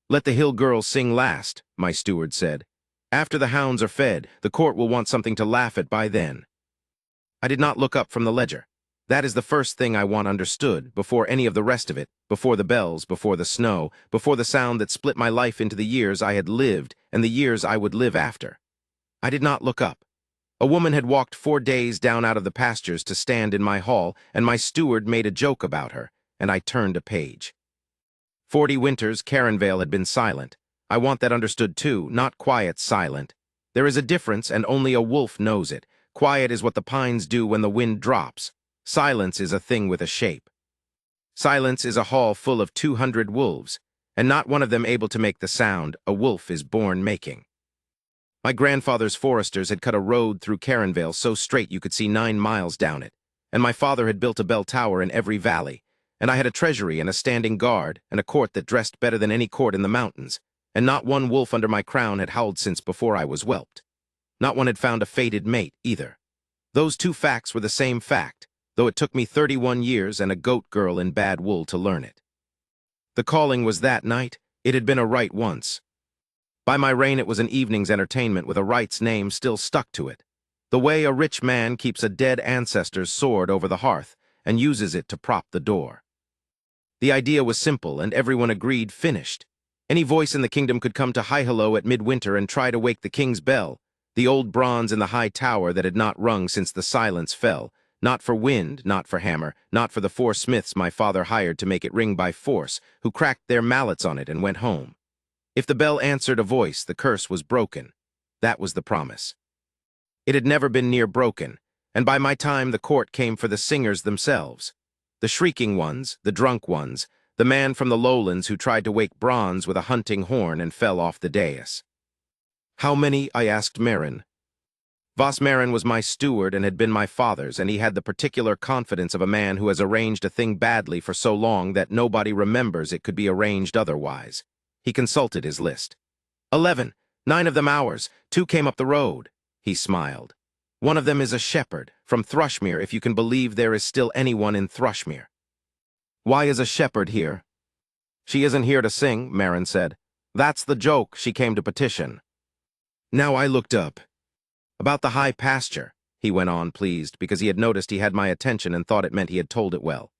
"Let the hill girls sing last," my steward said. "After the hounds are fed, the court will want something to laugh at by then." I did not look up from the ledger. That is the first thing I want understood, before any of the rest of it, before the bells, before the snow, before the sound that split my life into the years I had lived and the years I would live after. I did not look up. A woman had walked 4 days down out of the pastures to stand in my hall, and my steward made a joke about her, and I turned a page. 40 winters Caronvale had been silent. I want that understood too, not quiet, silent. There is a difference, and only a wolf knows it. Quiet is what the pines do when the wind drops. Silence is a thing with a shape. Silence is a hall full of 200 wolves, and not one of them able to make the sound a wolf is born making. My grandfather's foresters had cut a road through Caronvale so straight you could see 9 miles down it, and my father had built a bell tower in every valley, and I had a treasury and a standing guard and a court that dressed better than any court in the mountains, and not one wolf under my crown had howled since before I was whelped. Not one had found a fated mate, either. Those 2 facts were the same fact, though it took me 31 years and a goat girl in bad wool to learn it. The calling was that night. It had been a rite once. By my reign it was an evening's entertainment with a rite's name still stuck to it. The way a rich man keeps a dead ancestor's sword over the hearth and uses it to prop the door. The idea was simple, and everyone agreed finished. Any voice in the kingdom could come to high-hello at midwinter and try to wake the king's bell, the old bronze in the high tower that had not rung since the silence fell, not for wind, not for hammer, not for the 4 smiths my father hired to make it ring by force, who cracked their mallets on it and went home. If the bell answered a voice, the curse was broken. That was the promise. It had never been near broken, and by my time the court came for the singers themselves. The shrieking ones, the drunk ones, the man from the lowlands who tried to wake bronze with a hunting horn and fell off the dais. "How many?" I asked Marin. Voss Marin was my steward and had been my father's, and he had the particular confidence of a man who has arranged a thing badly for so long that nobody remembers it could be arranged otherwise. He consulted his list. 11, 9 of them ours, 2 came up the road. He smiled. One of them is a shepherd, from Thrushmere, if you can believe there is still anyone in Thrushmere. Why is a shepherd here? She isn't here to sing, Marin said. That's the joke, she came to petition. Now I looked up. About the high pasture, he went on, pleased, because he had noticed he had my attention and thought it meant he had told it well.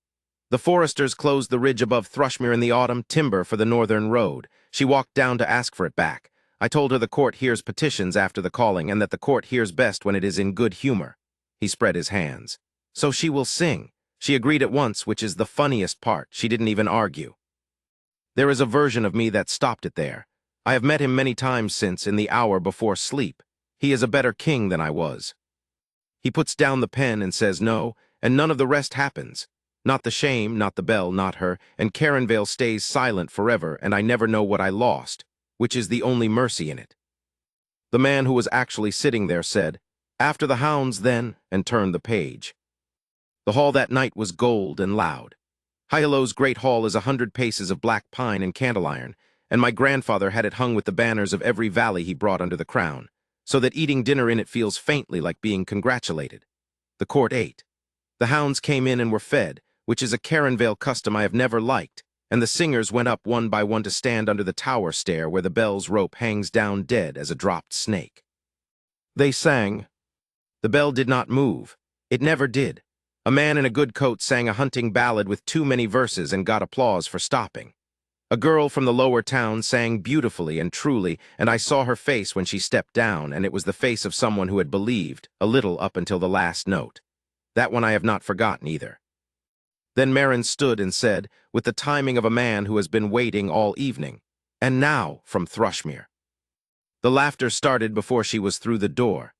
The foresters closed the ridge above Thrushmere in the autumn, timber for the northern road. She walked down to ask for it back. I told her the court hears petitions after the calling, and that the court hears best when it is in good humor. He spread his hands. So she will sing. She agreed at once, which is the funniest part. She didn't even argue. There is a version of me that stopped it there. I have met him many times since, in the hour before sleep. He is a better king than I was. He puts down the pen and says no, and none of the rest happens. Not the shame, not the bell, not her, and Caronvale stays silent forever, and I never know what I lost, which is the only mercy in it. The man who was actually sitting there said, "After the hounds, then," and turned the page. The hall that night was gold and loud. High-Hillow's great hall is 100 paces of black pine and candle iron, and my grandfather had it hung with the banners of every valley he brought under the crown, so that eating dinner in it feels faintly like being congratulated. The court ate. The hounds came in and were fed, which is a Caronvale custom I have never liked, and the singers went up one by one to stand under the tower stair where the bell's rope hangs down dead as a dropped snake. They sang. The bell did not move. It never did. A man in a good coat sang a hunting ballad with too many verses and got applause for stopping. A girl from the lower town sang beautifully and truly, and I saw her face when she stepped down, and it was the face of someone who had believed, a little up until the last note. That one I have not forgotten either. Then Marin stood and said, with the timing of a man who has been waiting all evening, "And now, from Thrushmere." The laughter started before she was through the door.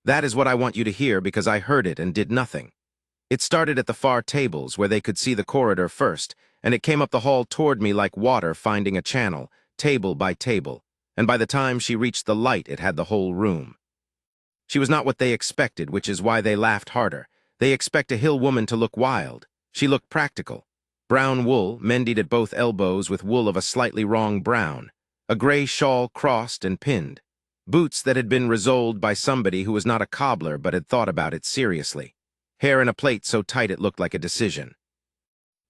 That is what I want you to hear, because I heard it and did nothing. It started at the far tables, where they could see the corridor first, and it came up the hall toward me like water finding a channel, table by table, and by the time she reached the light it had the whole room. She was not what they expected, which is why they laughed harder. They expect a hill woman to look wild. She looked practical. Brown wool, mended at both elbows with wool of a slightly wrong brown. A gray shawl crossed and pinned. Boots that had been resoled by somebody who was not a cobbler but had thought about it seriously. Hair in a plait so tight it looked like a decision.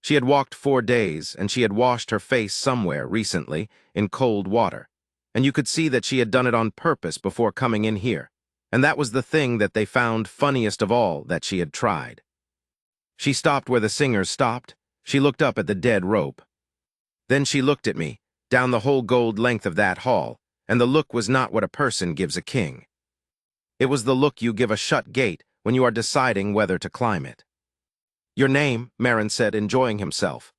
She had walked 4 days, and she had washed her face somewhere recently in cold water, and you could see that she had done it on purpose before coming in here, and that was the thing that they found funniest of all that she had tried. She stopped where the singers stopped. She looked up at the dead rope. Then she looked at me, down the whole gold length of that hall, and the look was not what a person gives a king. It was the look you give a shut gate when you are deciding whether to climb it. "Your name," Marin said, enjoying himself.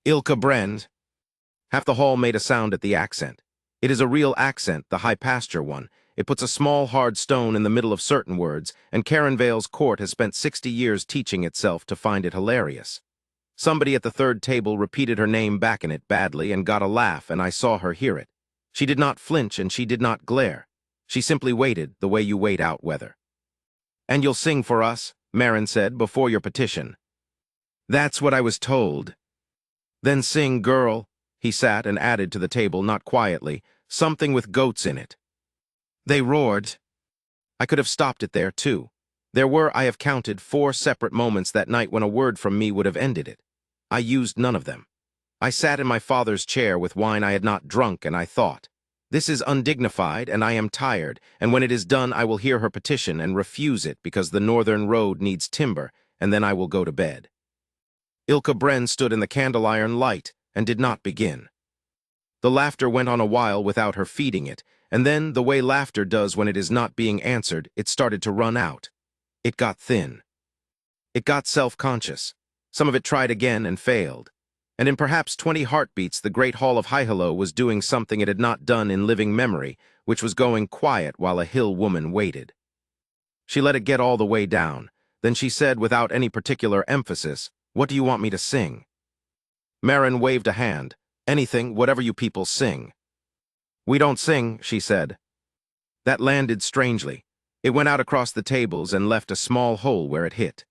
"Ilka Brend." Half the hall made a sound at the accent. It is a real accent, the high pasture one. It puts a small hard stone in the middle of certain words, and Karen Vale's court has spent 60 years teaching itself to find it hilarious. Somebody at the third table repeated her name back in it badly and got a laugh, and I saw her hear it. She did not flinch and she did not glare. She simply waited the way you wait out weather. "And you'll sing for us," Marin said, "before your petition." "That's what I was told." "Then sing, girl." He sat and added to the table, not quietly, "something with goats in it." They roared. I could have stopped it there, too. There were, I have counted, 4 separate moments that night when a word from me would have ended it. I used none of them. I sat in my father's chair with wine I had not drunk, and I thought, this is undignified, and I am tired, and when it is done I will hear her petition and refuse it because the northern road needs timber, and then I will go to bed. Ilka Bren stood in the candle-iron light and did not begin. The laughter went on a while without her feeding it, and then, the way laughter does when it is not being answered, it started to run out. It got thin. It got self-conscious. Some of it tried again and failed. And in perhaps 20 heartbeats, the great hall of Hihilo was doing something it had not done in living memory, which was going quiet while a hill woman waited. She let it get all the way down. Then she said, without any particular emphasis, "What do you want me to sing?" Marin waved a hand. "Anything, whatever you people sing." "We don't sing," she said. That landed strangely. It went out across the tables and left a small hole where it hit.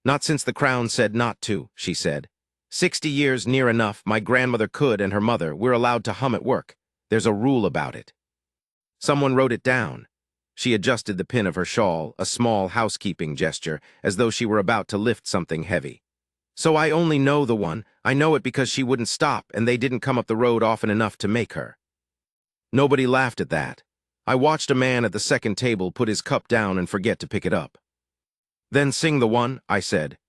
"Not since the crown said not to," she said. 60 years near enough, my grandmother could and her mother, we're allowed to hum at work. There's a rule about it." Someone wrote it down. She adjusted the pin of her shawl, a small housekeeping gesture, as though she were about to lift something heavy. "So I only know the one. I know it because she wouldn't stop, and they didn't come up the road often enough to make her." Nobody laughed at that. I watched a man at the second table put his cup down and forget to pick it up. "Then sing the one," I said.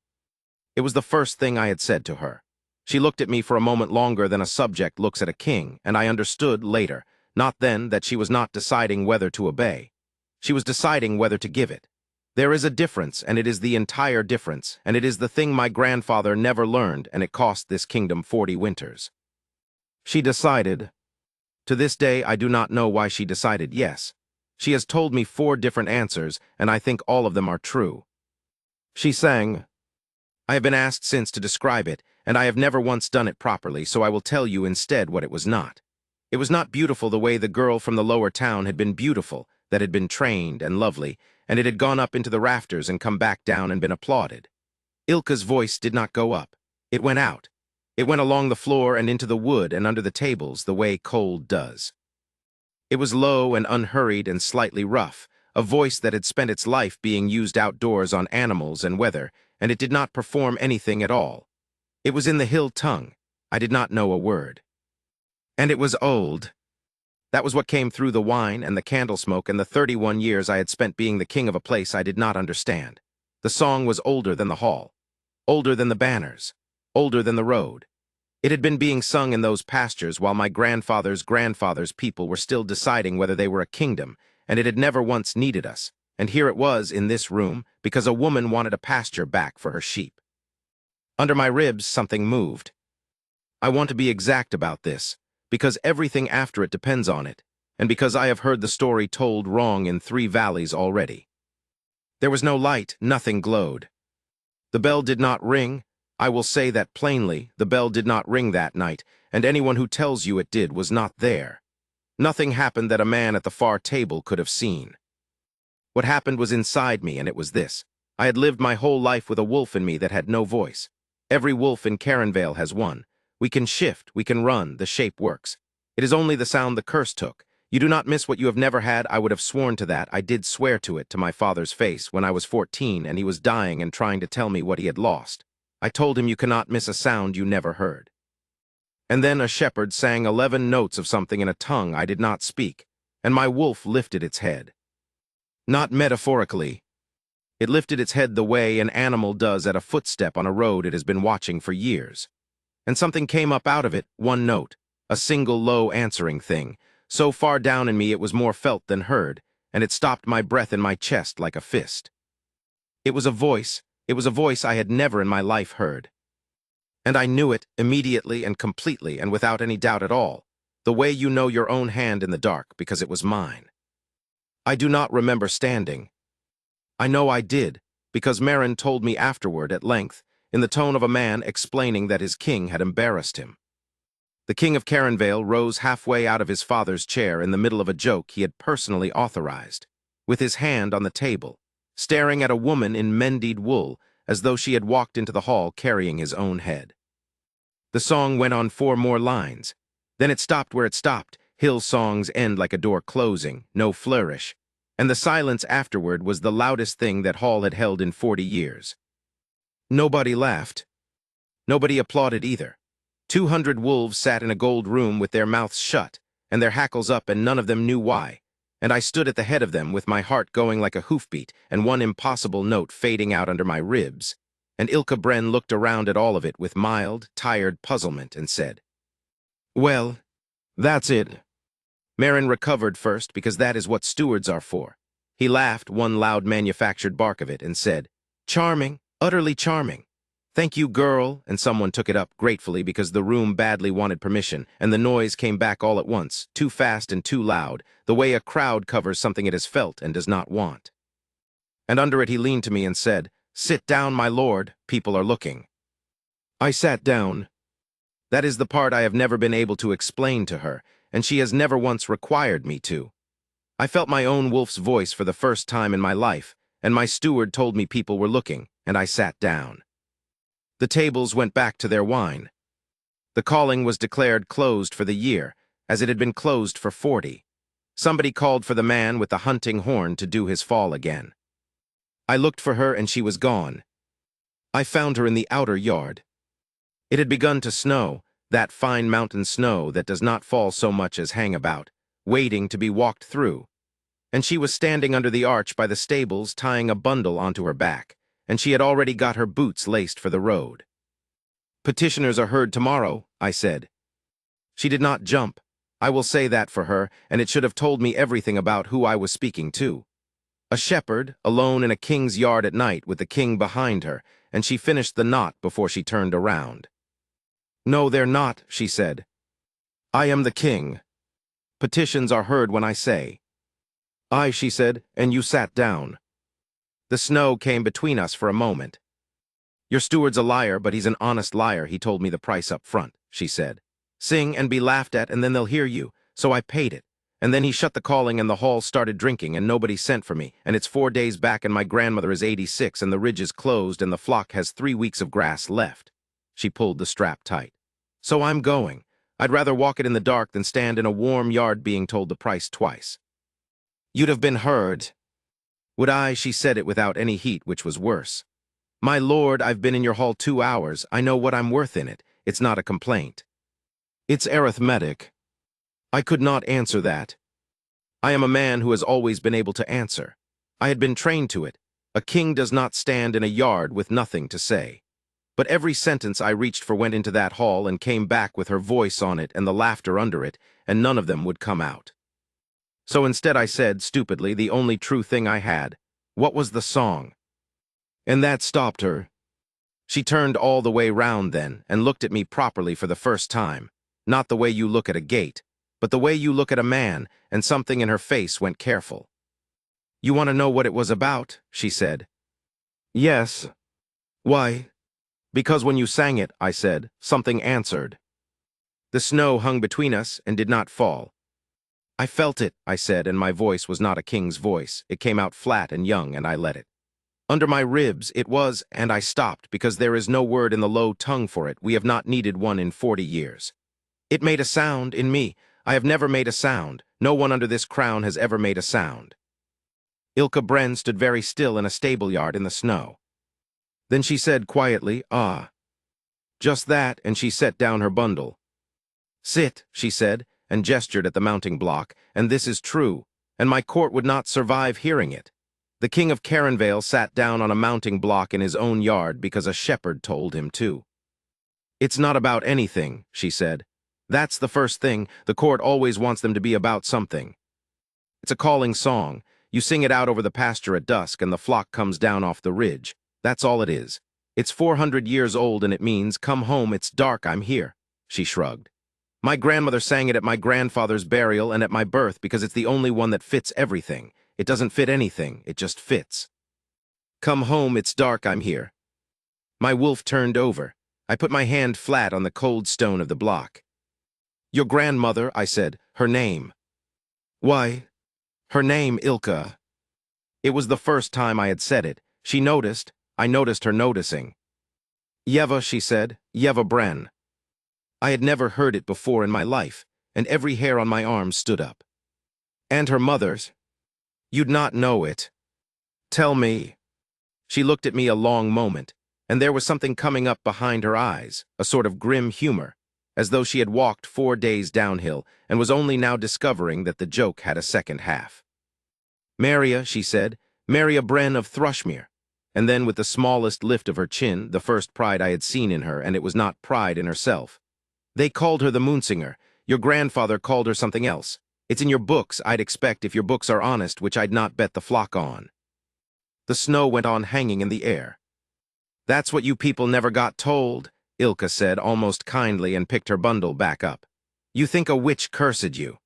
It was the first thing I had said to her. She looked at me for a moment longer than a subject looks at a king, and I understood later, not then, that she was not deciding whether to obey. She was deciding whether to give it. There is a difference, and it is the entire difference, and it is the thing my grandfather never learned, and it cost this kingdom 40 winters. She decided. To this day, I do not know why she decided yes. She has told me 4 different answers, and I think all of them are true. She sang. I have been asked since to describe it, and I have never once done it properly, so I will tell you instead what it was not. It was not beautiful the way the girl from the lower town had been beautiful, that had been trained and lovely, and it had gone up into the rafters and come back down and been applauded. Ilka's voice did not go up. It went out. It went along the floor and into the wood and under the tables the way cold does. It was low and unhurried and slightly rough, a voice that had spent its life being used outdoors on animals and weather, and it did not perform anything at all. It was in the hill tongue. I did not know a word. And it was old. That was what came through the wine and the candle smoke and the 31 years I had spent being the king of a place I did not understand. The song was older than the hall, older than the banners, older than the road. It had been being sung in those pastures while my grandfather's grandfather's people were still deciding whether they were a kingdom, and it had never once needed us. And here it was in this room because a woman wanted a pasture back for her sheep. Under my ribs, something moved. I want to be exact about this, because everything after it depends on it, and because I have heard the story told wrong in 3 valleys already. There was no light, nothing glowed. The bell did not ring. I will say that plainly, the bell did not ring that night, and anyone who tells you it did was not there. Nothing happened that a man at the far table could have seen. What happened was inside me, and it was this. I had lived my whole life with a wolf in me that had no voice. Every wolf in Carenvale has one. We can shift, we can run, the shape works. It is only the sound the curse took. You do not miss what you have never had. I would have sworn to that. I did swear to it to my father's face when I was 14 and he was dying and trying to tell me what he had lost. I told him you cannot miss a sound you never heard. And then a shepherd sang 11 notes of something in a tongue I did not speak, and my wolf lifted its head. Not metaphorically. It lifted its head the way an animal does at a footstep on a road it has been watching for years. And something came up out of it, one note, a single low answering thing, so far down in me it was more felt than heard, and it stopped my breath in my chest like a fist. It was a voice I had never in my life heard. And I knew it immediately and completely and without any doubt at all, the way you know your own hand in the dark, because it was mine. I do not remember standing. I know I did, because Marin told me afterward at length, in the tone of a man explaining that his king had embarrassed him. The king of Caronvale rose halfway out of his father's chair in the middle of a joke he had personally authorized, with his hand on the table, staring at a woman in mendied wool as though she had walked into the hall carrying his own head. The song went on 4 more lines. Then it stopped where it stopped. Hill songs end like a door closing, no flourish. And the silence afterward was the loudest thing that hall had held in 40 years. Nobody laughed. Nobody applauded either. 200 wolves sat in a gold room with their mouths shut, and their hackles up, and none of them knew why. And I stood at the head of them with my heart going like a hoofbeat and one impossible note fading out under my ribs. And Ilka Bren looked around at all of it with mild, tired puzzlement and said, "Well, that's it." Marin recovered first, because that is what stewards are for. He laughed one loud manufactured bark of it and said, "Charming, utterly charming. Thank you, girl," and someone took it up gratefully because the room badly wanted permission, and the noise came back all at once, too fast and too loud, the way a crowd covers something it has felt and does not want. And under it he leaned to me and said, "Sit down, my lord, people are looking." I sat down. That is the part I have never been able to explain to her, and she has never once required me to. I felt my own wolf's voice for the first time in my life, and my steward told me people were looking, and I sat down. The tables went back to their wine. The calling was declared closed for the year, as it had been closed for 40. Somebody called for the man with the hunting horn to do his fall again. I looked for her and she was gone. I found her in the outer yard. It had begun to snow, that fine mountain snow that does not fall so much as hang about, waiting to be walked through. And she was standing under the arch by the stables tying a bundle onto her back, and she had already got her boots laced for the road. "Petitioners are heard tomorrow," I said. She did not jump. I will say that for her, and it should have told me everything about who I was speaking to. A shepherd, alone in a king's yard at night with the king behind her, and she finished the knot before she turned around. "No, they're not," she said. "I am the king. Petitions are heard when I say." "Aye," she said, and you sat down. The snow came between us for a moment. "Your steward's a liar, but he's an honest liar. He told me the price up front," she said. "Sing and be laughed at, and then they'll hear you. So I paid it. And then he shut the calling, and the hall started drinking, and nobody sent for me, and it's 4 days back, and my grandmother is 86, and the ridge is closed, and the flock has 3 weeks of grass left." She pulled the strap tight. "So I'm going. I'd rather walk it in the dark than stand in a warm yard being told the price twice." "You'd have been heard." "Would I?" She said it without any heat, which was worse. "My lord, I've been in your hall 2 hours. I know what I'm worth in it. It's not a complaint. It's arithmetic." I could not answer that. I am a man who has always been able to answer. I had been trained to it. A king does not stand in a yard with nothing to say. But every sentence I reached for went into that hall and came back with her voice on it and the laughter under it, and none of them would come out. So instead I said, stupidly, the only true thing I had. What was the song? And that stopped her. She turned all the way round then and looked at me properly for the first time, not the way you look at a gate, but the way you look at a man, and something in her face went careful. "You want to know what it was about?" she said. "Yes." "Why?" "Because when you sang it," I said, "something answered." The snow hung between us and did not fall. "I felt it," I said, and my voice was not a king's voice. It came out flat and young, and I let it. "Under my ribs it was," and I stopped, because there is no word in the low tongue for it. We have not needed one in 40 years. It made a sound in me. I have never made a sound. No one under this crown has ever made a sound. Ilka Bren stood very still in a stable yard in the snow. Then she said quietly, "Ah." Just that, and she set down her bundle. Sit, she said, and gestured at the mounting block, and this is true, and my court would not survive hearing it. The king of Caronvale sat down on a mounting block in his own yard because a shepherd told him to. It's not about anything, she said. That's the first thing. The court always wants them to be about something. It's a calling song. You sing it out over the pasture at dusk, and the flock comes down off the ridge. That's all it is. It's 400 years old, and it means, come home, it's dark, I'm here. She shrugged. My grandmother sang it at my grandfather's burial and at my birth because it's the only one that fits everything. It doesn't fit anything, it just fits. Come home, it's dark, I'm here. My wolf turned over. I put my hand flat on the cold stone of the block. Your grandmother, I said, her name. Why, her name, Ilka. It was the first time I had said it. She noticed. I noticed her noticing. Yeva, she said, Yeva Bren. I had never heard it before in my life, and every hair on my arm stood up. And her mother's? You'd not know it. Tell me. She looked at me a long moment, and there was something coming up behind her eyes, a sort of grim humor, as though she had walked 4 days downhill and was only now discovering that the joke had a second half. Maria, she said, Maria Bren of Thrushmere. And then with the smallest lift of her chin, the first pride I had seen in her, and it was not pride in herself. They called her the Moonsinger. Your grandfather called her something else. It's in your books, I'd expect, if your books are honest, which I'd not bet the flock on. The snow went on hanging in the air. That's what you people never got told, Ilka said almost kindly and picked her bundle back up. You think a witch cursed you.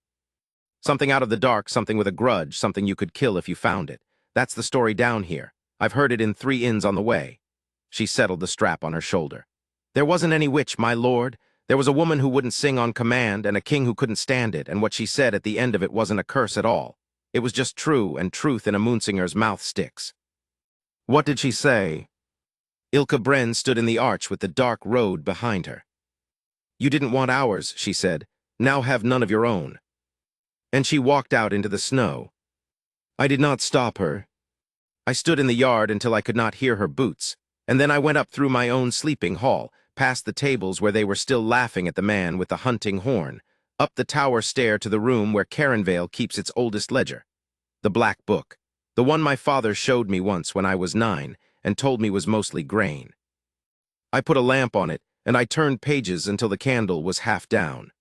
Something out of the dark, something with a grudge, something you could kill if you found it. That's the story down here. I've heard it in 3 inns on the way. She settled the strap on her shoulder. There wasn't any witch, my lord. There was a woman who wouldn't sing on command and a king who couldn't stand it, and what she said at the end of it wasn't a curse at all. It was just true, and truth in a Moonsinger's mouth sticks. What did she say? Ilka Bren stood in the arch with the dark road behind her. You didn't want ours, she said. Now have none of your own. And she walked out into the snow. I did not stop her. I stood in the yard until I could not hear her boots, and then I went up through my own sleeping hall, past the tables where they were still laughing at the man with the hunting horn, up the tower stair to the room where Caronvale keeps its oldest ledger, the Black Book, the one my father showed me once when I was 9 and told me was mostly grain. I put a lamp on it, and I turned pages until the candle was half down.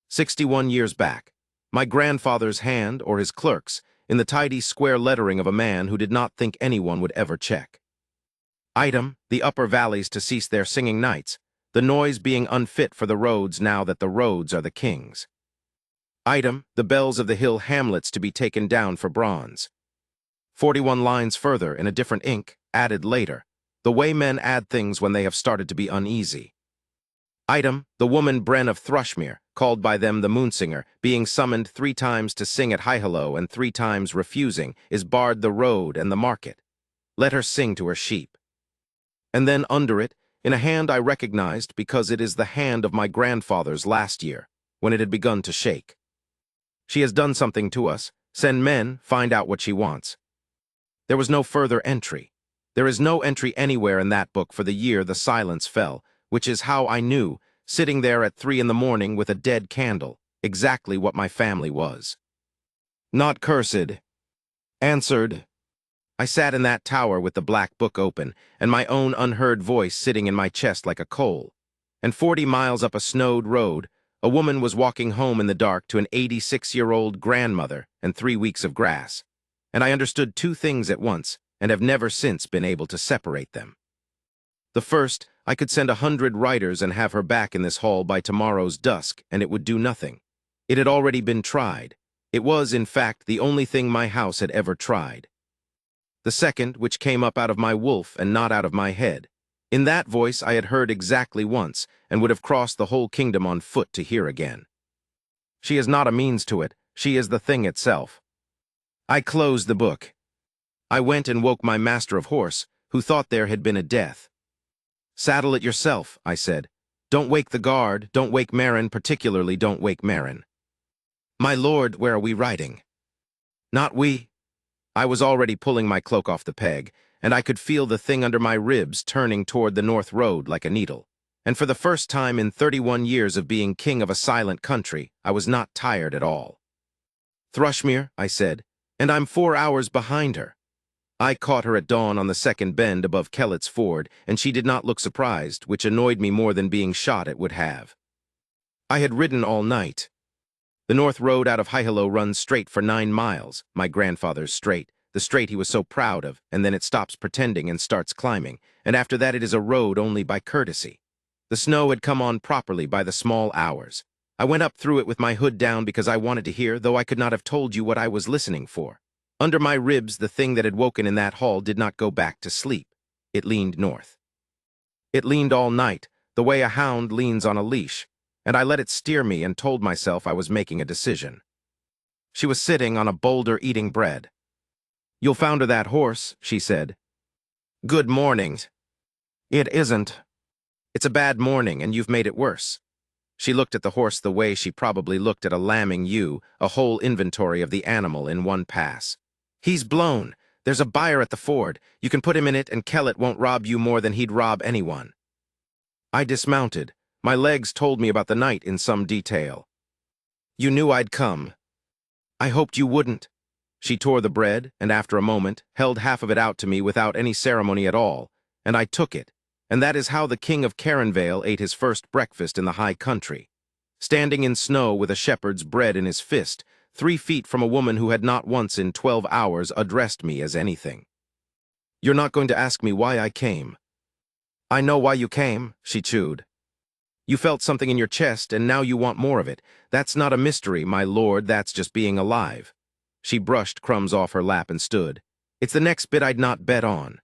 61 years back, my grandfather's hand, or his clerk's, in the tidy square lettering of a man who did not think anyone would ever check. Item, the upper valleys to cease their singing nights, the noise being unfit for the roads now that the roads are the king's. Item, the bells of the hill hamlets to be taken down for bronze. 41 lines further, in a different ink, added later, the way men add things when they have started to be uneasy. Item, the woman Bren of Thrushmere, called by them the Moonsinger, being summoned 3 times to sing at high-hello and 3 times refusing, is barred the road and the market. Let her sing to her sheep. And then under it, in a hand I recognized because it is the hand of my grandfather's last year, when it had begun to shake. She has done something to us. Send men, find out what she wants. There was no further entry. There is no entry anywhere in that book for the year the silence fell, which is how I knew, sitting there at 3 in the morning with a dead candle, exactly what my family was. Not cursed. Answered. I sat in that tower with the Black Book open, and my own unheard voice sitting in my chest like a coal. And 40 miles up a snowed road, a woman was walking home in the dark to an 86-year-old grandmother and 3 weeks of grass. And I understood 2 things at once, and have never since been able to separate them. The first, I could send 100 writers and have her back in this hall by tomorrow's dusk, and it would do nothing. It had already been tried. It was, in fact, the only thing my house had ever tried. The second, which came up out of my wolf and not out of my head. In that voice I had heard exactly once, and would have crossed the whole kingdom on foot to hear again. She is not a means to it, she is the thing itself. I closed the book. I went and woke my master of horse, who thought there had been a death. Saddle it yourself, I said. Don't wake the guard, don't wake Marin, particularly don't wake Marin. My lord, where are we riding? Not we. I was already pulling my cloak off the peg, and I could feel the thing under my ribs turning toward the north road like a needle. And for the first time in 31 years of being king of a silent country, I was not tired at all. "Thrushmere," I said, "and I'm 4 hours behind her." I caught her at dawn on the second bend above Kellett's Ford, and she did not look surprised, which annoyed me more than being shot it would have. I had ridden all night. The north road out of Hihilo runs straight for 9 miles, my grandfather's straight, the straight he was so proud of, and then it stops pretending and starts climbing, and after that it is a road only by courtesy. The snow had come on properly by the small hours. I went up through it with my hood down because I wanted to hear, though I could not have told you what I was listening for. Under my ribs, the thing that had woken in that hall did not go back to sleep. It leaned north. It leaned all night, the way a hound leans on a leash, and I let it steer me and told myself I was making a decision. She was sitting on a boulder eating bread. "You'll founder that horse," she said. "Good morning." "It isn't. It's a bad morning, and you've made it worse." She looked at the horse the way she probably looked at a lambing ewe, a whole inventory of the animal in one pass. "He's blown. There's a buyer at the Ford. You can put him in it, and Kellett won't rob you more than he'd rob anyone." I dismounted. My legs told me about the night in some detail. "You knew I'd come." "I hoped you wouldn't." She tore the bread, and after a moment, held half of it out to me without any ceremony at all, and I took it. And that is how the king of Caronvale ate his first breakfast in the high country, standing in snow with a shepherd's bread in his fist, 3 feet from a woman who had not once in 12 hours addressed me as anything. "You're not going to ask me why I came." "I know why you came," she chewed. "You felt something in your chest, and now you want more of it. That's not a mystery, my lord, that's just being alive." She brushed crumbs off her lap and stood. "It's the next bit I'd not bet on."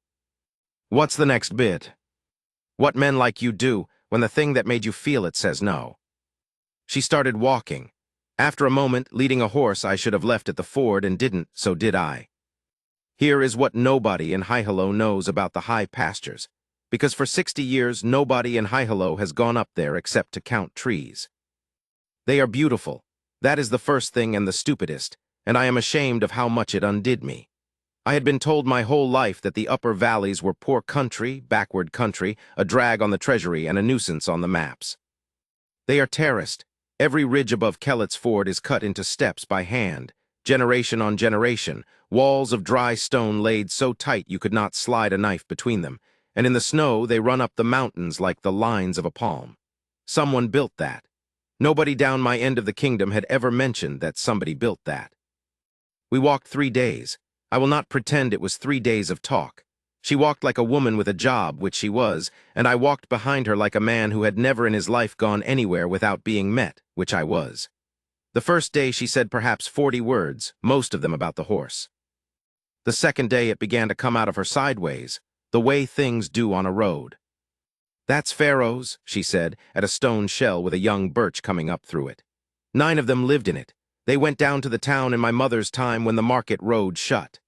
"What's the next bit?" "What men like you do when the thing that made you feel it says no." She started walking. After a moment, leading a horse I should have left at the Ford and didn't, so did I. Here is what nobody in Hihilo knows about the high pastures, because for 60 years nobody in Hihilo has gone up there except to count trees. They are beautiful. That is the first thing and the stupidest, and I am ashamed of how much it undid me. I had been told my whole life that the upper valleys were poor country, backward country, a drag on the treasury and a nuisance on the maps. They are terraced. Every ridge above Kellett's Ford is cut into steps by hand, generation on generation, walls of dry stone laid so tight you could not slide a knife between them, and in the snow they run up the mountains like the lines of a palm. Someone built that. Nobody down my end of the kingdom had ever mentioned that somebody built that. We walked 3 days. I will not pretend it was 3 days of talk. She walked like a woman with a job, which she was, and I walked behind her like a man who had never in his life gone anywhere without being met, which I was. The first day she said perhaps 40 words, most of them about the horse. The second day it began to come out of her sideways, the way things do on a road. "That's Pharaoh's," she said, at a stone shell with a young birch coming up through it. 9 of them lived in it. They went down to the town in my mother's time when the market road shut.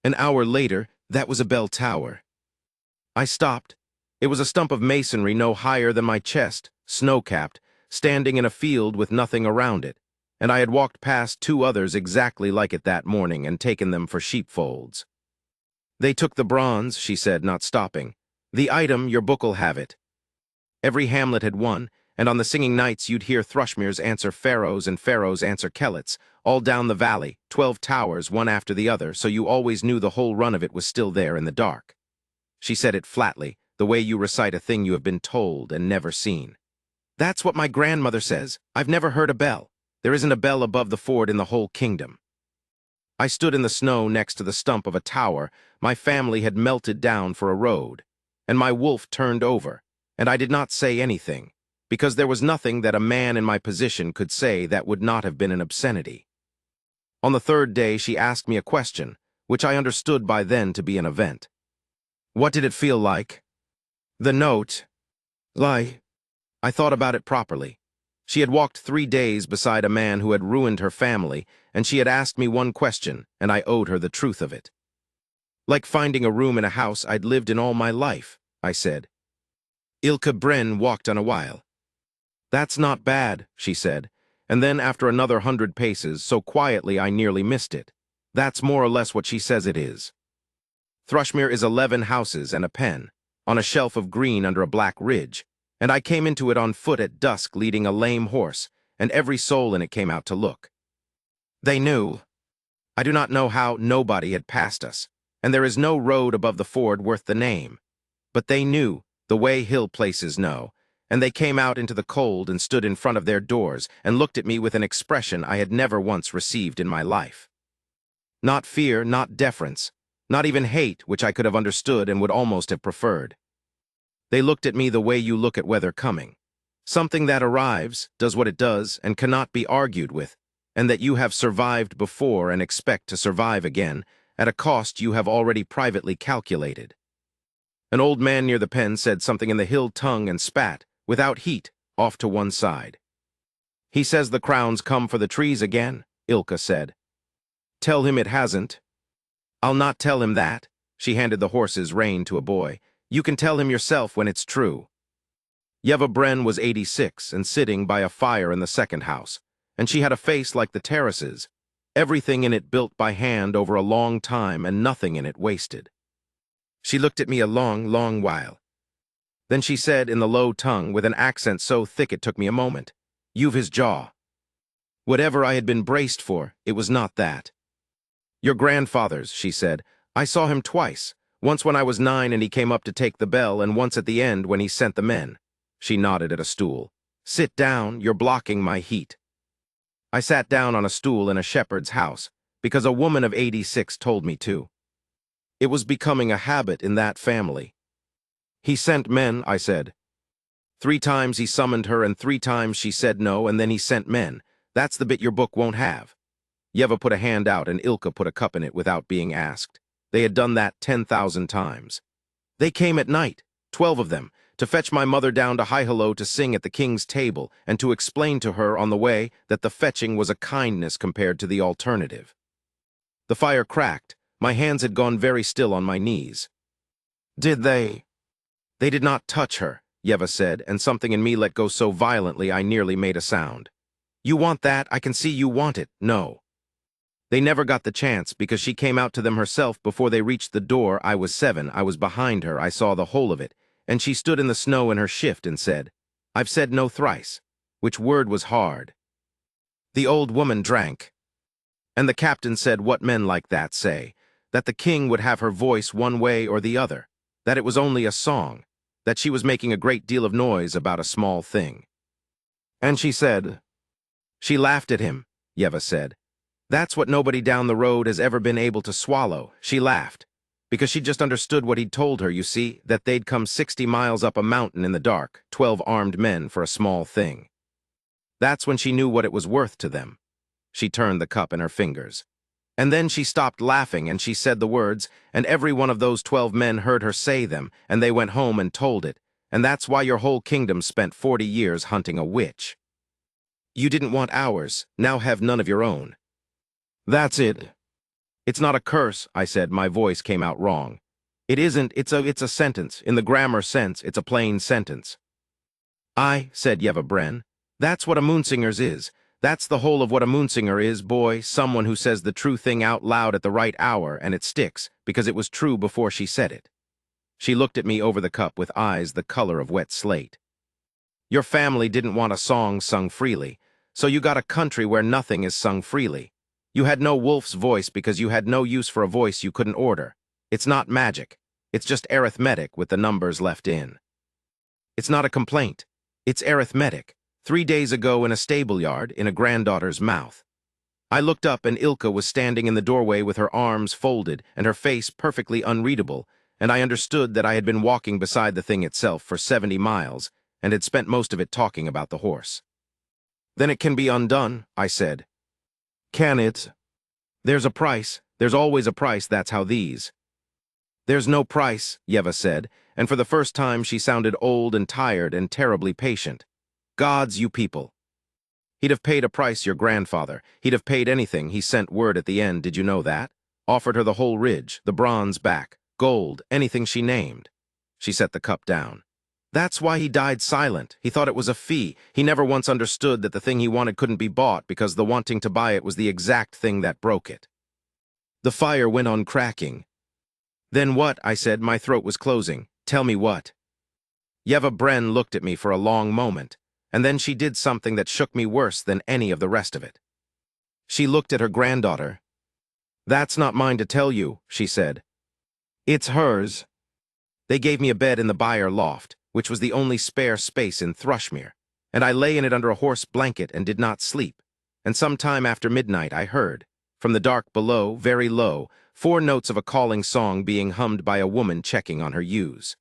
An hour later, that was a bell tower. I stopped. It was a stump of masonry no higher than my chest, snow-capped, standing in a field with nothing around it, and I had walked past 2 others exactly like it that morning and taken them for sheepfolds. "They took the bronze," she said, not stopping. "The item, your book'll have it." Every hamlet had one, and on the singing nights you'd hear Thrushmere's answer Pharaoh's and Pharaoh's answer Kellett's, all down the valley, 12 towers, one after the other, so you always knew the whole run of it was still there in the dark. She said it flatly, the way you recite a thing you have been told and never seen. "That's what my grandmother says. I've never heard a bell. There isn't a bell above the Ford in the whole kingdom." I stood in the snow next to the stump of a tower my family had melted down for a road, and my wolf turned over, and I did not say anything, because there was nothing that a man in my position could say that would not have been an obscenity. On the 3rd day she asked me a question, which I understood by then to be an event. "What did it feel like?" "The note. Lie." I thought about it properly. She had walked 3 days beside a man who had ruined her family, and she had asked me one question, and I owed her the truth of it. "Like finding a room in a house I'd lived in all my life," I said. Ilka Bren walked on a while. "That's not bad," she said, and then after another 100 paces, so quietly I nearly missed it. "That's more or less what she says it is. Thrushmere is 11 houses and a pen, on a shelf of green under a black ridge, and I came into it on foot at dusk leading a lame horse, and every soul in it came out to look. They knew. I do not know how nobody had passed us, and there is no road above the ford worth the name. But they knew, the way hill places know, and they came out into the cold and stood in front of their doors and looked at me with an expression I had never once received in my life. Not fear, not deference, not even hate, which I could have understood and would almost have preferred. They looked at me the way you look at weather coming. Something that arrives, does what it does, and cannot be argued with, and that you have survived before and expect to survive again, at a cost you have already privately calculated. An old man near the pen said something in the hill tongue and spat, without heat, off to one side. He says the crown's come for the trees again, Ilka said. Tell him it hasn't. I'll not tell him that. She handed the horse's rein to a boy. You can tell him yourself when it's true. Yeva Bren was 86 and sitting by a fire in the second house, and she had a face like the terraces, everything in it built by hand over a long time and nothing in it wasted. She looked at me a long, long while. Then she said in the low tongue, with an accent so thick it took me a moment, "You've his jaw." Whatever I had been braced for, it was not that. "Your grandfather's," she said. "I saw him twice, once when I was 9 and he came up to take the bell, and once at the end when he sent the men." She nodded at a stool. "Sit down, you're blocking my heat." I sat down on a stool in a shepherd's house, because a woman of 86 told me to. It was becoming a habit in that family. "He sent men," I said. 3 times he summoned her, and 3 times she said no, and then he sent men. That's the bit your book won't have. Yeva put a hand out, and Ilka put a cup in it without being asked. They had done that 10,000 times. They came at night, 12 of them, to fetch my mother down to High-Hello to sing at the king's table, and to explain to her on the way that the fetching was a kindness compared to the alternative. The fire cracked. My hands had gone very still on my knees. "Did they?" "They did not touch her," Yeva said, and something in me let go so violently I nearly made a sound. "You want that? I can see you want it." "No." They never got the chance, because she came out to them herself before they reached the door. I was 7, I was behind her, I saw the whole of it, and she stood in the snow in her shift and said, "I've said no thrice," which word was hard. The old woman drank. And the captain said what men like that say, that the king would have her voice one way or the other, that it was only a song, that she was making a great deal of noise about a small thing. And she said, she laughed at him, Yeva said. That's what nobody down the road has ever been able to swallow. She laughed, because she just understood what he'd told her, you see, that they'd come 60 miles up a mountain in the dark, 12 armed men for a small thing. That's when she knew what it was worth to them. She turned the cup in her fingers. And then she stopped laughing, and she said the words, and every one of those 12 men heard her say them, and they went home and told it, and that's why your whole kingdom spent 40 years hunting a witch. You didn't want ours, now have none of your own. That's it. It's not a curse, I said. My voice came out wrong. It isn't, it's a sentence. In the grammar sense, it's a plain sentence. I, said Yeva Bren, that's what a moonsinger's is. That's the whole of what a moonsinger is, boy, someone who says the true thing out loud at the right hour, and it sticks, because it was true before she said it. She looked at me over the cup with eyes the color of wet slate. Your family didn't want a song sung freely, so you got a country where nothing is sung freely. You had no wolf's voice because you had no use for a voice you couldn't order. It's not magic. It's just arithmetic with the numbers left in. It's not a complaint. It's arithmetic. 3 days ago in a stable yard, in a granddaughter's mouth. I looked up and Ilka was standing in the doorway with her arms folded and her face perfectly unreadable, and I understood that I had been walking beside the thing itself for 70 miles and had spent most of it talking about the horse. Then it can be undone, I said. Can it? There's a price. There's always a price, that's how these. There's no price, Yeva said, and for the first time she sounded old and tired and terribly patient. Gods, you people. He'd have paid a price, your grandfather. He'd have paid anything. He sent word at the end, did you know that? Offered her the whole ridge, the bronze back, gold, anything she named. She set the cup down. That's why he died silent. He thought it was a fee. He never once understood that the thing he wanted couldn't be bought because the wanting to buy it was the exact thing that broke it. The fire went on cracking. Then what? I said. My throat was closing. Tell me what. Yeva Bren looked at me for a long moment, and then she did something that shook me worse than any of the rest of it. She looked at her granddaughter. "That's not mine to tell you," she said. "It's hers." They gave me a bed in the byre loft, which was the only spare space in Thrushmere, and I lay in it under a horse blanket and did not sleep. And some time after midnight I heard, from the dark below, very low, 4 notes of a calling song being hummed by a woman checking on her ewes.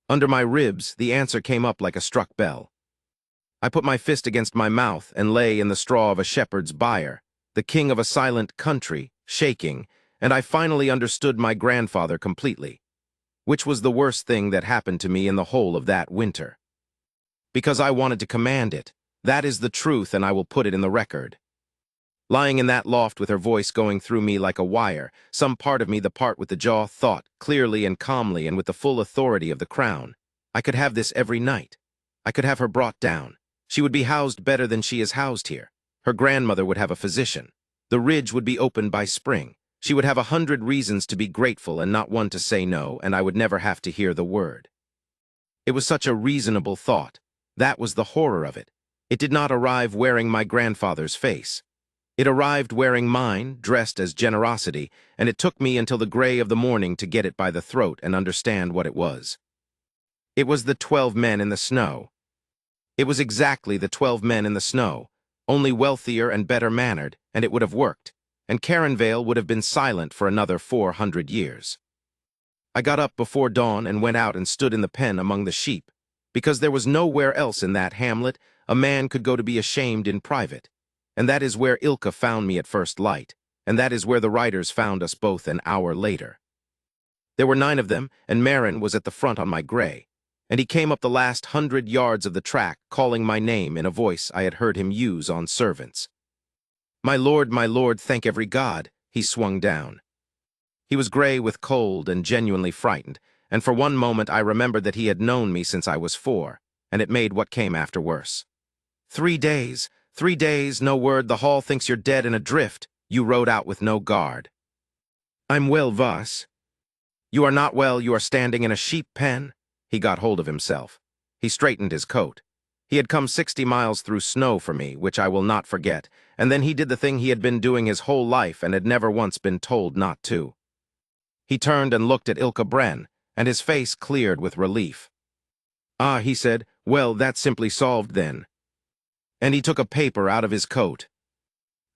Under my ribs, the answer came up like a struck bell. I put my fist against my mouth and lay in the straw of a shepherd's byre, the king of a silent country, shaking, and I finally understood my grandfather completely, which was the worst thing that happened to me in the whole of that winter. Because I wanted to command it. That is the truth, and I will put it in the record. Lying in that loft with her voice going through me like a wire, some part of me, the part with the jaw, thought, clearly and calmly and with the full authority of the crown, I could have this every night. I could have her brought down. She would be housed better than she is housed here. Her grandmother would have a physician. The ridge would be opened by spring. She would have 100 reasons to be grateful and not one to say no, and I would never have to hear the word. It was such a reasonable thought. That was the horror of it. It did not arrive wearing my grandfather's face. It arrived wearing mine, dressed as generosity, and it took me until the gray of the morning to get it by the throat and understand what it was. It was the 12 men in the snow. It was exactly the 12 men in the snow, only wealthier and better mannered, and it would have worked, and Caronvale would have been silent for another 400 years. I got up before dawn and went out and stood in the pen among the sheep, because there was nowhere else in that hamlet a man could go to be ashamed in private. And that is where Ilka found me at first light, and that is where the riders found us both an hour later. There were 9 of them, and Marin was at the front on my gray, and he came up the last 100 yards of the track, calling my name in a voice I had heard him use on servants. My lord, thank every god," he swung down. He was gray with cold and genuinely frightened, and for one moment I remembered that he had known me since I was 4, and it made what came after worse. 3 days. 3 days, no word, the hall thinks you're dead and adrift. You rode out with no guard. I'm well, Voss. You are not well, you are standing in a sheep pen. He got hold of himself. He straightened his coat. He had come 60 miles through snow for me, which I will not forget, and then he did the thing he had been doing his whole life and had never once been told not to. He turned and looked at Ilka Bren, and his face cleared with relief. "Ah," he said, "well, that's simply solved then." And he took a paper out of his coat.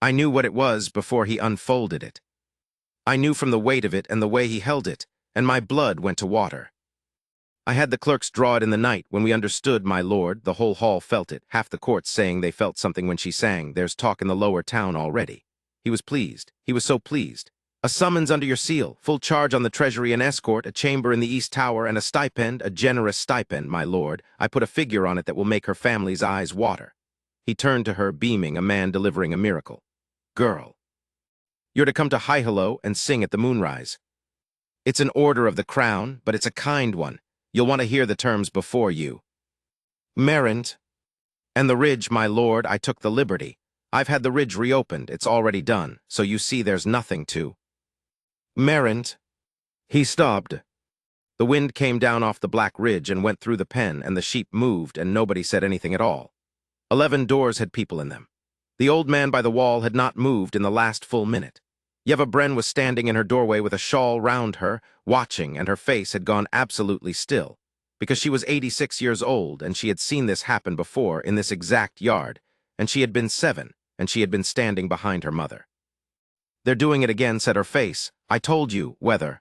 I knew what it was before he unfolded it. I knew from the weight of it and the way he held it, and my blood went to water. I had the clerks draw it in the night when we understood, my lord, the whole hall felt it, half the court saying they felt something when she sang, "There's talk in the lower town already." He was pleased. He was so pleased. "A summons under your seal, full charge on the treasury and escort, a chamber in the East Tower, and a stipend, a generous stipend, my lord. I put a figure on it that will make her family's eyes water." He turned to her, beaming, a man delivering a miracle. "Girl, you're to come to High-Hello and sing at the moonrise. It's an order of the crown, but it's a kind one. You'll want to hear the terms before you." "Merrent." "And the ridge, my lord, I took the liberty. I've had the ridge reopened, it's already done, so you see there's nothing to." "Merrent." He stopped. The wind came down off the black ridge and went through the pen, and the sheep moved, and nobody said anything at all. 11 doors had people in them. The old man by the wall had not moved in the last full minute. Yeva Bren was standing in her doorway with a shawl round her, watching, and her face had gone absolutely still, because she was 86 years old, and she had seen this happen before in this exact yard, and she had been 7, and she had been standing behind her mother. "They're doing it again," said her face. "I told you, Weather."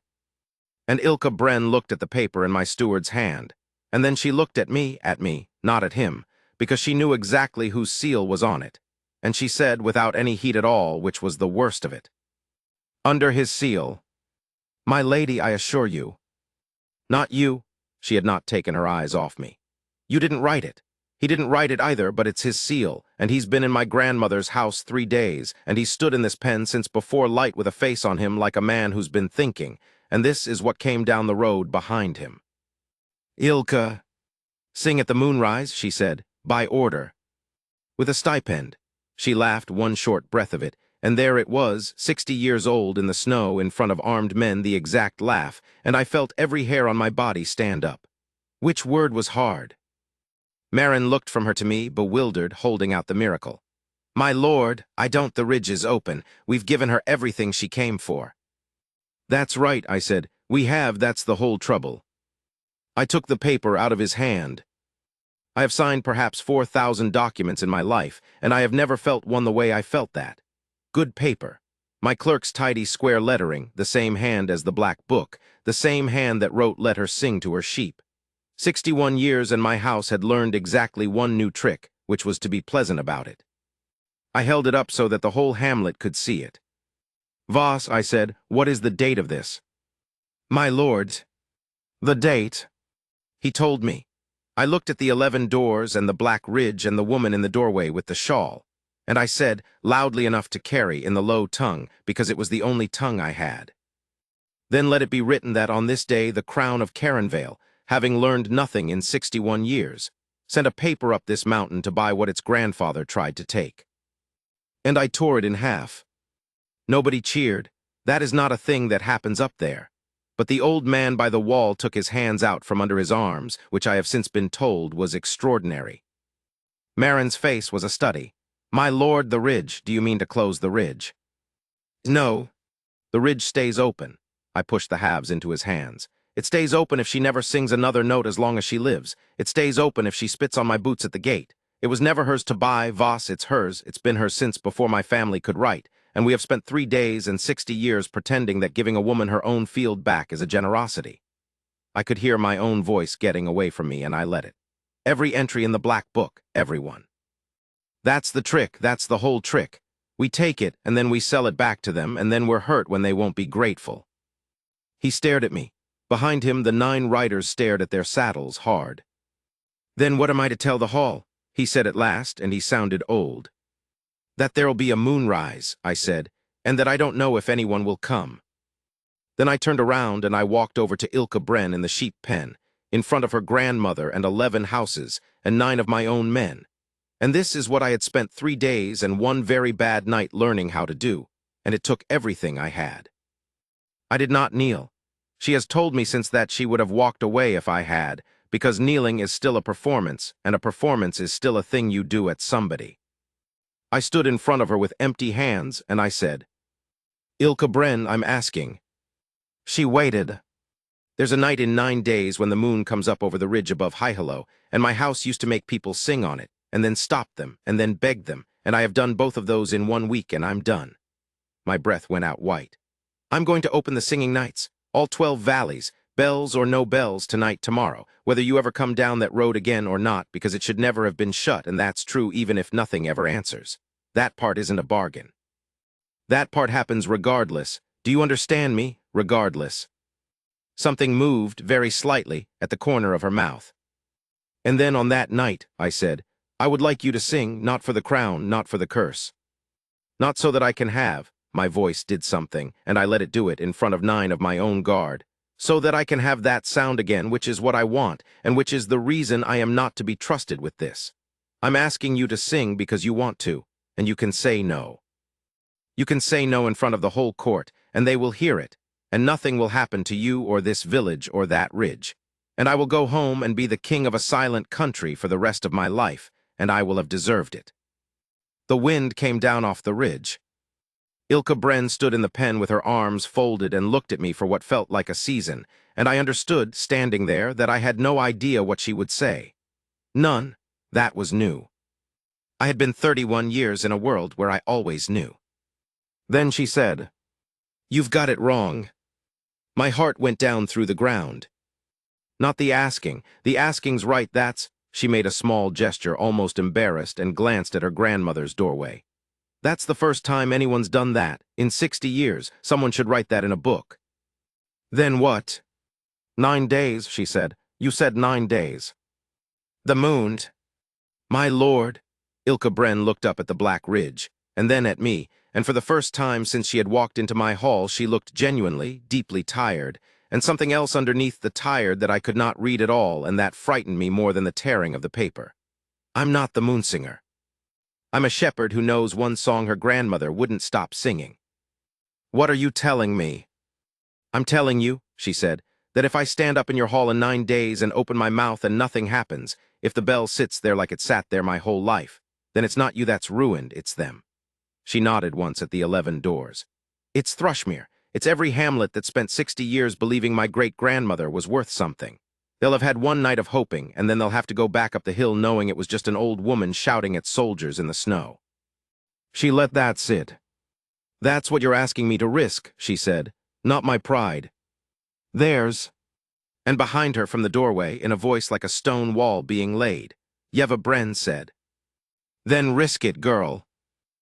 And Ilka Bren looked at the paper in my steward's hand, and then she looked at me, not at him, because she knew exactly whose seal was on it, and she said, without any heat at all, which was the worst of it, "Under his seal. My lady, I assure you." "Not you." She had not taken her eyes off me. "You didn't write it. He didn't write it either, but it's his seal, and he's been in my grandmother's house 3 days, and he's stood in this pen since before light with a face on him like a man who's been thinking, and this is what came down the road behind him." "Ilka." "Sing at the moonrise," she said, "by order. With a stipend." She laughed one short breath of it, and there it was, 60 years old in the snow in front of armed men, the exact laugh, and I felt every hair on my body stand up. Which word was hard? Marin looked from her to me, bewildered, holding out the miracle. My lord, I don't, the ridge is open. We've given her everything she came for. That's right, I said. We have, that's the whole trouble. I took the paper out of his hand. I have signed perhaps 4,000 documents in my life, and I have never felt one the way I felt that. Good paper. My clerk's tidy square lettering, the same hand as the black book, the same hand that wrote "Let her sing to her sheep." 61 years and my house had learned exactly one new trick, which was to be pleasant about it. I held it up so that the whole hamlet could see it. Voss, I said, what is the date of this? My lord, the date. He told me. I looked at the 11 doors and the black ridge and the woman in the doorway with the shawl, and I said, loudly enough to carry, in the low tongue, because it was the only tongue I had. Then let it be written that on this day the crown of Caronvale, having learned nothing in 61 years, sent a paper up this mountain to buy what its grandfather tried to take. And I tore it in half. Nobody cheered. That is not a thing that happens up there. But the old man by the wall took his hands out from under his arms, which I have since been told was extraordinary. Marin's face was a study. My lord, the ridge, do you mean to close the ridge? No. The ridge stays open. I pushed the halves into his hands. It stays open if she never sings another note as long as she lives. It stays open if she spits on my boots at the gate. It was never hers to buy, Voss, it's hers. It's been hers since before my family could write, and we have spent 3 days and 60 years pretending that giving a woman her own field back is a generosity. I could hear my own voice getting away from me, and I let it. Every entry in the black book, everyone. That's the trick, that's the whole trick. We take it, and then we sell it back to them, and then we're hurt when they won't be grateful. He stared at me. Behind him, the 9 riders stared at their saddles hard. Then what am I to tell the hall? He said at last, and he sounded old. That there'll be a moonrise, I said, and that I don't know if anyone will come. Then I turned around and I walked over to Ilka Bren in the sheep pen, in front of her grandmother and 11 houses, and 9 of my own men. And this is what I had spent 3 days and 1 very bad night learning how to do, and it took everything I had. I did not kneel. She has told me since that she would have walked away if I had, because kneeling is still a performance, and a performance is still a thing you do at somebody. I stood in front of her with empty hands, and I said, Ilka Bren, I'm asking. She waited. There's a night in 9 days when the moon comes up over the ridge above Highello, and my house used to make people sing on it, and then stop them, and then beg them, and I have done both of those in 1 week, and I'm done. My breath went out white. I'm going to open the singing nights, all 12 valleys, bells or no bells, tonight, tomorrow, whether you ever come down that road again or not, because it should never have been shut, and that's true even if nothing ever answers. That part isn't a bargain. That part happens regardless. Do you understand me? Regardless. Something moved, very slightly, at the corner of her mouth. And then on that night, I said, I would like you to sing, not for the crown, not for the curse. Not so that I can have, my voice did something, and I let it do it in front of 9 of my own guard, so that I can have that sound again, which is what I want, and which is the reason I am not to be trusted with this. I'm asking you to sing because you want to, and you can say no. You can say no in front of the whole court, and they will hear it, and nothing will happen to you or this village or that ridge. And I will go home and be the king of a silent country for the rest of my life, and I will have deserved it. The wind came down off the ridge. Ilka Bren stood in the pen with her arms folded and looked at me for what felt like a season, and I understood, standing there, that I had no idea what she would say. None. That was new. I had been 31 years in a world where I always knew. Then she said, You've got it wrong. My heart went down through the ground. Not the asking. The asking's right, that's... She made a small gesture, almost embarrassed, and glanced at her grandmother's doorway. That's the first time anyone's done that. In 60 years, someone should write that in a book. Then what? 9 days, she said. You said 9 days. The moon. My lord. Ilka Bren looked up at the black ridge, and then at me, and for the first time since she had walked into my hall, she looked genuinely, deeply tired, and something else underneath the tired that I could not read at all, and that frightened me more than the tearing of the paper. I'm not the moonsinger. I'm a shepherd who knows one song her grandmother wouldn't stop singing. What are you telling me? I'm telling you, she said, That if I stand up in your hall in 9 days and open my mouth and nothing happens, if the bell sits there like it sat there my whole life, then it's not you that's ruined, it's them. She nodded once at the 11 doors. It's Thrushmere. It's every hamlet that spent 60 years believing my great-grandmother was worth something. They'll have had one night of hoping, and then they'll have to go back up the hill knowing it was just an old woman shouting at soldiers in the snow. She let that sit. That's what you're asking me to risk, she said. Not my pride. Theirs. And behind her from the doorway, in a voice like a stone wall being laid, Yeva Bren said, Then risk it, girl.